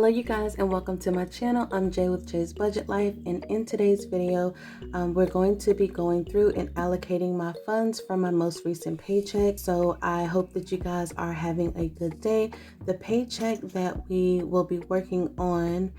Hello you guys and welcome to my channel. I'm Jay with Jay's Budget Life, and in today's video we're going to be going through and allocating my funds from my most recent paycheck. So I hope that you guys are having a good day. The paycheck that we will be working on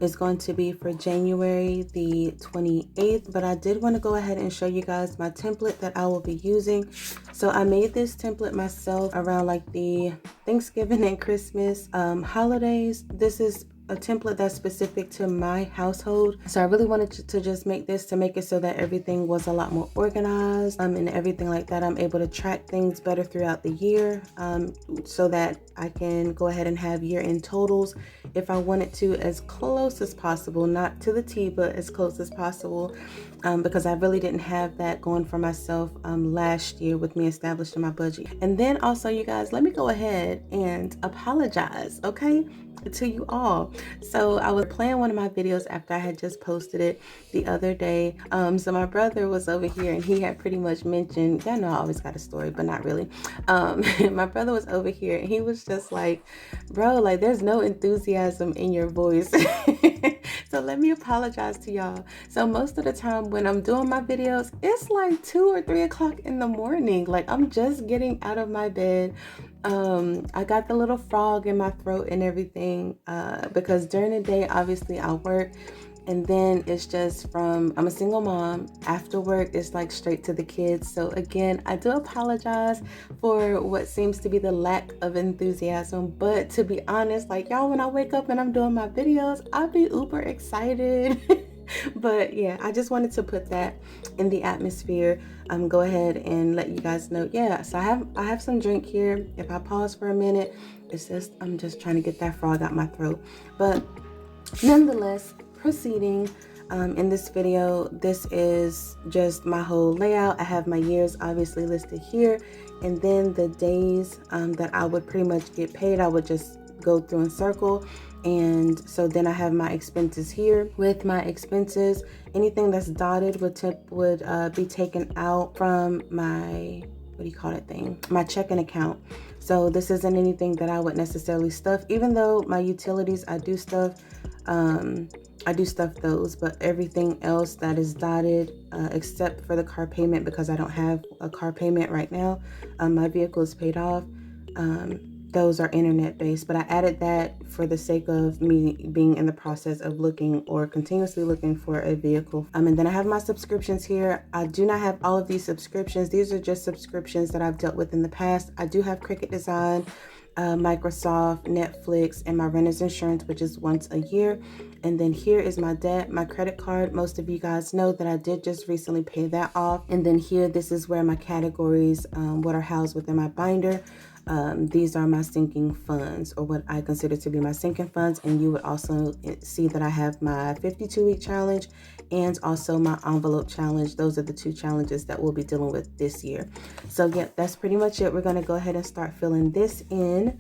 is going to be for January the 28th, but I did want to go ahead and show you guys my template that I will be using. So I made this template myself around like the Thanksgiving and Christmas holidays. This is a template that's specific to my household, so I really wanted to just make this to make it so that everything was a lot more organized and everything like that. I'm able to track things better throughout the year, so that I can go ahead and have year-end totals if I wanted to, as close as possible, not to the T, but as close as possible, because I really didn't have that going for myself last year with me establishing my budget. And then also, you guys, let me go ahead and apologize, okay, to you all. So I was playing one of my videos after I had just posted it the other day. So my brother was over here and he had pretty much mentioned, I know I always got a story, but not really. My brother was over here and he was just like, bro, like there's no enthusiasm in your voice. So let me apologize to y'all. So most of the time when I'm doing my videos, it's like 2 or 3 o'clock in the morning. Like I'm just getting out of my bed. I got the little frog in my throat and everything, because during the day, obviously I work, and then it's just I'm a single mom. After work, it's like straight to the kids. So again, I do apologize for what seems to be the lack of enthusiasm. But to be honest, like y'all, when I wake up and I'm doing my videos, I'll be uber excited. But yeah, I just wanted to put that in the atmosphere. Go ahead and let you guys know. Yeah, so I have some drink here. If I pause for a minute, it's just I'm just trying to get that frog out my throat. But nonetheless, proceeding in this video, this is just my whole layout. I have my years obviously listed here, and then the days that I would pretty much get paid, I would just go through and circle. And so then I have my expenses here. With my expenses, anything that's dotted would be taken out from my, what do you call it thing, my checking account. So this isn't anything that I would necessarily stuff, even though my utilities I do stuff those, but everything else that is dotted, except for the car payment, because I don't have a car payment right now. My vehicle is paid off. Those are internet based, but I added that for the sake of me being in the process of looking or continuously looking for a vehicle. And then I have my subscriptions here. I do not have all of these subscriptions. These are just subscriptions that I've dealt with in the past. I do have Cricut Design, Microsoft, Netflix, and my renter's insurance, which is once a year. And then here is my debt, my credit card. Most of you guys know that I did just recently pay that off. And then here, this is where my categories, what are housed within my binder. These are my sinking funds, or what I consider to be my sinking funds. And you would also see that I have my 52-week challenge and also my envelope challenge. Those are the 2 challenges that we'll be dealing with this year. So yeah, that's pretty much it. We're going to go ahead and start filling this in.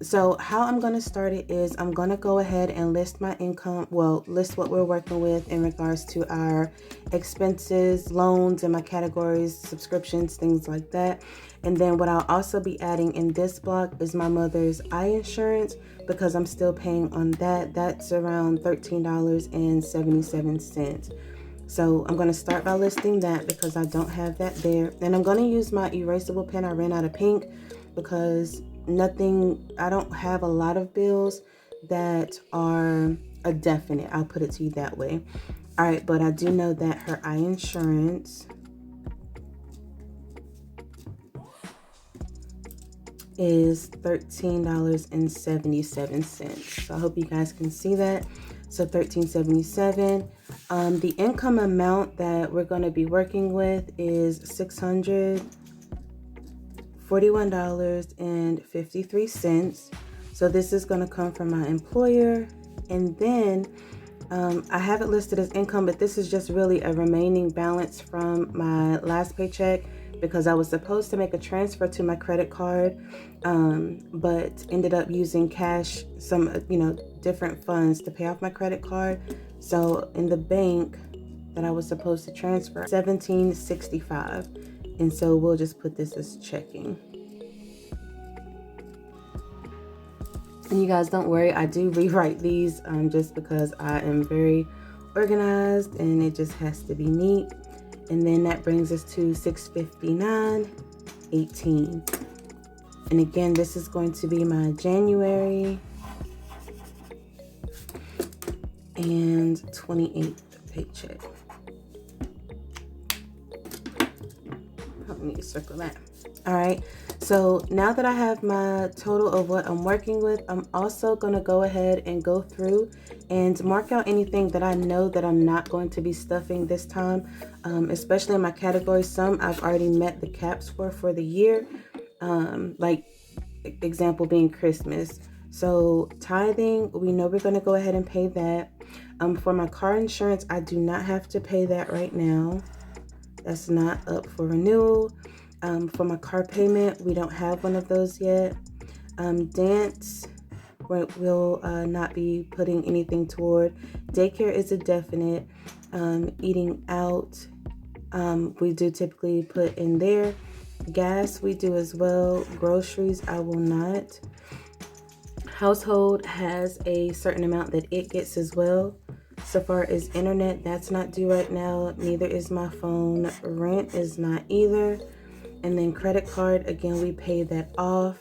So how I'm going to start it is I'm going to go ahead and list my income, list what we're working with in regards to our expenses, loans, and my categories, subscriptions, things like that. And then what I'll also be adding in this block is my mother's eye insurance, because I'm still paying on that. That's around $13.77. So I'm going to start by listing that because I don't have that there. And I'm going to use my erasable pen. I ran out of pink because I don't have a lot of bills that are a definite. I'll put it to you that way. All right, but I do know that her eye insurance is $13.77. So I hope you guys can see that. So $13.77. The income amount that we're going to be working with is $641.53. So this is going to come from my employer. And then I have it listed as income, but this is just really a remaining balance from my last paycheck, because I was supposed to make a transfer to my credit card, but ended up using cash, some different funds to pay off my credit card. So in the bank that I was supposed to transfer, $17.65, and so we'll just put this as checking. And you guys don't worry, I do rewrite these just because I am very organized and it just has to be neat. And then that brings us to $659.18. And again, this is going to be my January and 28th paycheck. Let me circle that. All right, so now that I have my total of what I'm working with, I'm also going to go ahead and go through and mark out anything that I know that I'm not going to be stuffing this time, especially in my categories. Some I've already met the caps for the year, like example being Christmas. So tithing, we know we're going to go ahead and pay that. For my car insurance, I do not have to pay that right now. That's not up for renewal. For my car payment, we don't have one of those yet. Dance, we'll not be putting anything toward. Daycare is a definite. Eating out, we do typically put in there. Gas, we do as well. Groceries, I will not. Household has a certain amount that it gets as well. So far as internet, that's not due right now. Neither is my phone. Rent is not either. And then credit card, again, we pay that off.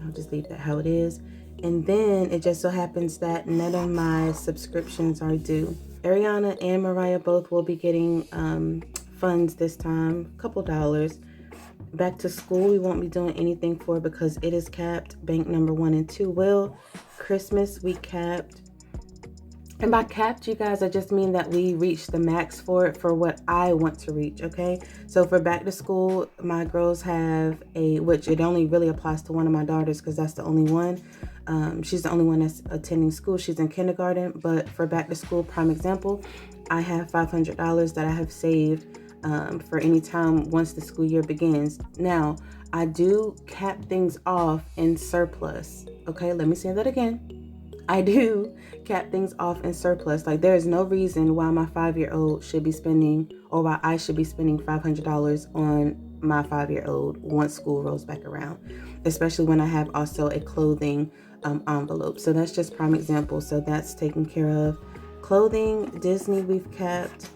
I'll just leave that how it is. And then it just so happens that none of my subscriptions are due. Ariana and Mariah both will be getting funds this time, a couple dollars. Back to school, we won't be doing anything for because it is capped. Bank number 1 and 2 will. Christmas, we capped. And by capped, you guys, I just mean that we reached the max for it for what I want to reach, okay? So for back to school, my girls have which it only really applies to one of my daughters because that's the only one. She's the only one that's attending school. She's in kindergarten. But for back to school, prime example, I have $500 that I have saved for any time once the school year begins. Now, I do cap things off in surplus. Okay, let me say that again. I do cap things off in surplus. Like, there is no reason why my 5-year-old should be spending, or why I should be spending $500 on my 5-year-old once school rolls back around, especially when I have also a clothing envelope. So that's just prime example. So that's taken care of. Clothing, Disney, we've capped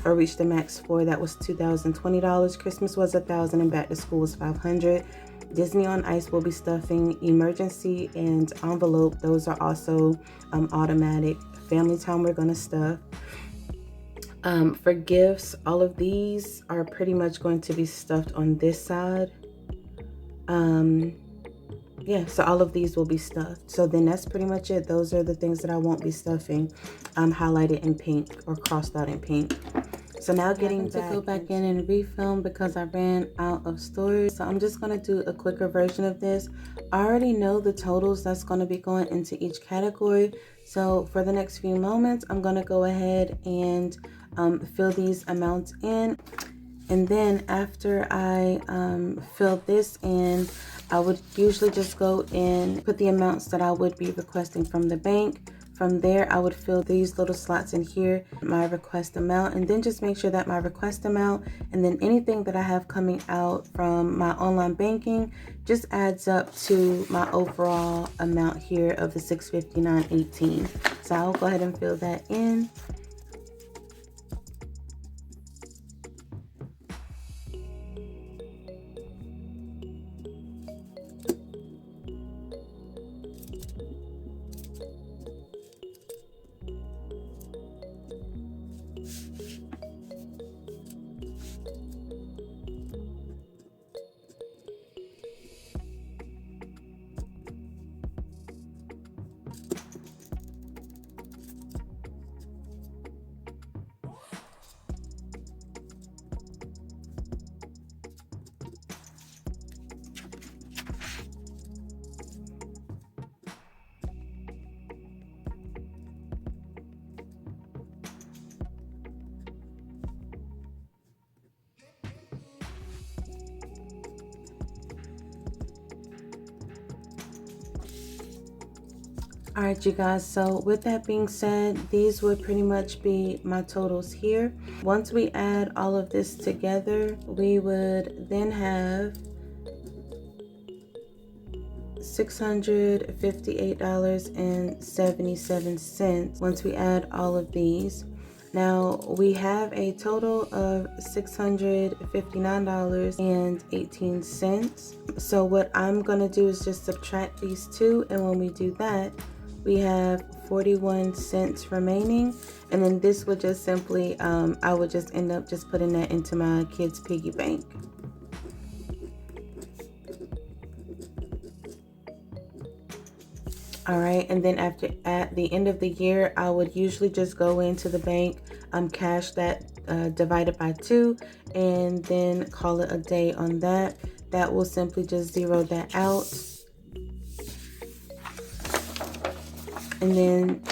or reached the max for. That was $2,020. Christmas was $1,000 and back to school was $500. Disney on Ice will be stuffing. Emergency and envelope, those are also automatic. Family time, we're gonna stuff. For gifts, all of these are pretty much going to be stuffed on this side. Yeah, so all of these will be stuffed. So then that's pretty much it. Those are the things that I won't be stuffing, highlighted in pink or crossed out in pink. So now getting to go back in and refilm because I ran out of storage. So I'm just going to do a quicker version of this. I already know the totals that's going to be going into each category. So for the next few moments, I'm going to go ahead and fill these amounts in. And then after I fill this in, I would usually just go and put the amounts that I would be requesting from the bank. From there, I would fill these little slots in here, my request amount, and then just make sure that my request amount and then anything that I have coming out from my online banking just adds up to my overall amount here of the $659.18. So I'll go ahead and fill that in. All right, you guys, so with that being said, these would pretty much be my totals here. Once we add all of this together, we would then have $658.77 once we add all of these. Now we have a total of $659.18. So what I'm gonna do is just subtract these two, and when we do that, we have 41 cents remaining, and then this would just simply I would just end up just putting that into my kids' piggy bank. All right, and then at the end of the year, I would usually just go into the bank, cash that divided by 2, and then call it a day on that. That will simply just zero that out. And then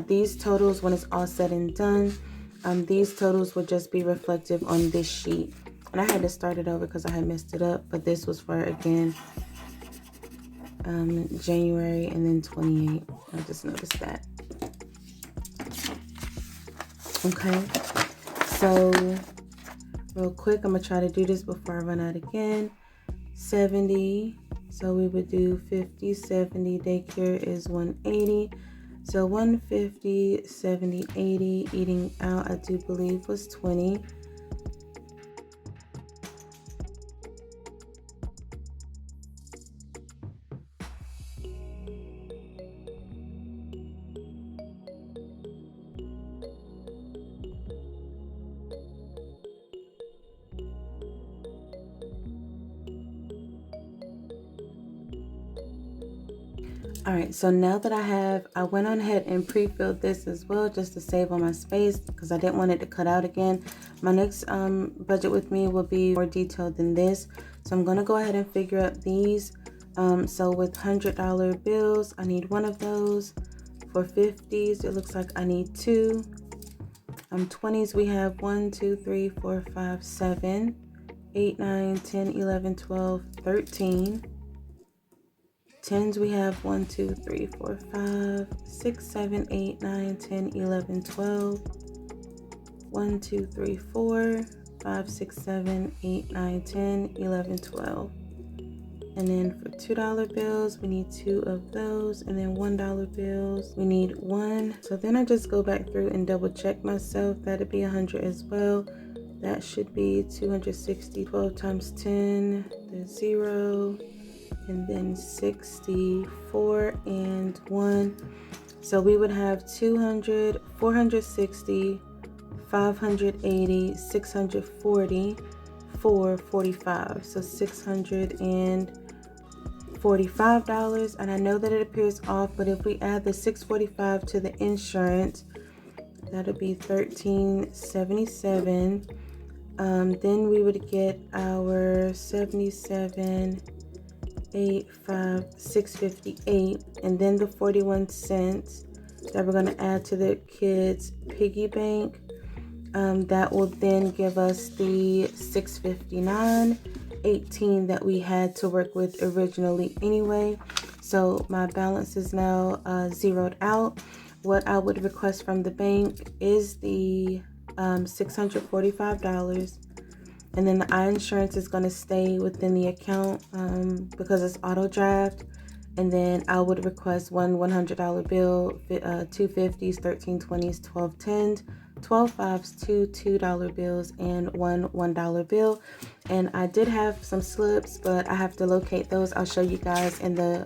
these totals, when it's all said and done, these totals would just be reflective on this sheet. And I had to start it over because I had messed it up, but this was for, again, January and then 28. I just noticed that. Okay, so real quick, I'm gonna try to do this before I run out again. 70, so we would do 50, 70, daycare is 180. So 150, 70, 80, eating out, I do believe was 20. All right, so now that I went on ahead and pre-filled this as well, just to save on my space because I didn't want it to cut out again. My next budget with me will be more detailed than this. So I'm gonna go ahead and figure out these. So with $100 bills, I need one of those. For 50s, it looks like I need 2. 20s, we have 1, 2, 3, 4, 5, 7, 8, 9, 10, 11, 12, 13. 10s, we have 1, 2, 3, 4, 5, 6, 7, 8, 9, 10, 11, 12. 1, 2, 3, 4, 5, 6, 7, 8, 9, 10, 11, 12. And then for $2 bills, we need 2 of those. And then $1 bills, we need 1. So then I just go back through and double check myself. That'd be 100 as well. That should be 260. 12 times 10, there's 0. And then 64 and 1. So we would have 200, 460, 580, 640, 445. So $645. And I know that it appears off, but if we add the $645 to the insurance, that'll be $1377. Then we would get our 77. 658, and then the 41 cents that we're going to add to the kids piggy bank, that will then give us the 659.18 that we had to work with originally anyway. So my balance is now zeroed out. What I would request from the bank is the $645. And then the eye insurance is going to stay within the account because it's auto draft. And then I would request one $100 bill, 2 50s, 13 20s, 12 10s, 12 5s, 2 $2 bills, and one $1 bill. And I did have some slips, but I have to locate those. I'll show you guys in the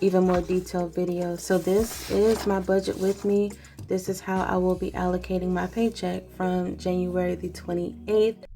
even more detailed video. So this is my budget with me. This is how I will be allocating my paycheck from January the 28th.